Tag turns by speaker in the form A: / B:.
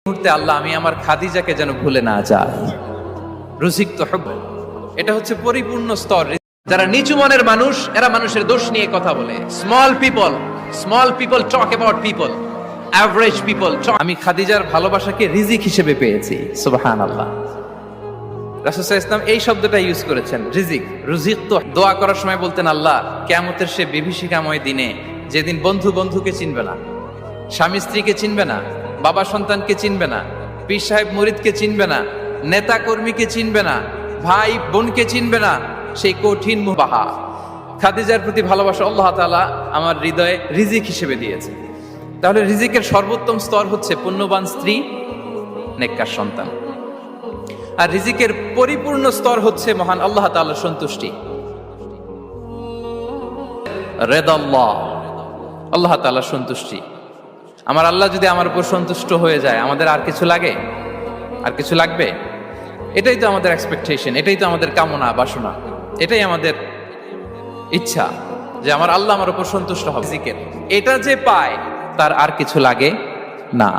A: মুহূর্তে আল্লাহ আমি আমার খাদিজাকে যেন ভুলে না যাই। রুজিক তো হব, এটা হচ্ছে পরিপূর্ণ স্তর। যারা নিচু মনের মানুষ, এরা মানুষের দোষ নিয়ে কথা বলে। Small people talk about people, average people talk. আমি খাদিজার ভালোবাসাকে রিজিক হিসেবে পেয়েছি। সুবহানাল্লাহ। রাসূল সাল্লাল্লাহু আলাইহি ওয়াসাল্লাম এই শব্দটা ইউজ করেছেন, রিজিক। রুজিক তো দোয়া করার সময় বলতেন, আল্লাহ কিয়ামতের সে বিভীষিকাময় দিনে, যেদিন বন্ধু বন্ধুকে চিনবে না, স্বামী স্ত্রীকে চিনবে না, বাবা সন্তানকে চিনবে না, পীর সাহেব মুরিদকে চিনবে না, নেতা কর্মীকে চিনবে না, ভাই বোনকে চিনবে না, সেই কঠিন মুবাহা খাদিজার প্রতি ভালোবাসা আল্লাহ তাআলা আমার হৃদয়ে রিজিক হিসেবে দিয়েছে। তাহলে রিজিকের সর্বোত্তম স্তর হচ্ছে পুণ্যবান স্ত্রী, নেককার সন্তান। আর রিজিকের পরিপূর্ণ স্তর হচ্ছে মহান আল্লাহ তাআলার সন্তুষ্টি, রিদাল্লাহ, আল্লাহ তাআলার সন্তুষ্টি। আমার আল্লাহ যদি আমার উপর সন্তুষ্ট হয়ে যায়, আমাদের আর কিছু লাগে? আর কিছু লাগবে? এটাই তো আমাদের এক্সপেকটেশন, এটাই তো আমাদের কামনা বাসনা, এটাই আমাদের ইচ্ছা যে আমার আল্লাহ আমার উপর সন্তুষ্ট হবে। রিজিকের এটা যে পায়, তার আর কিছু লাগে না।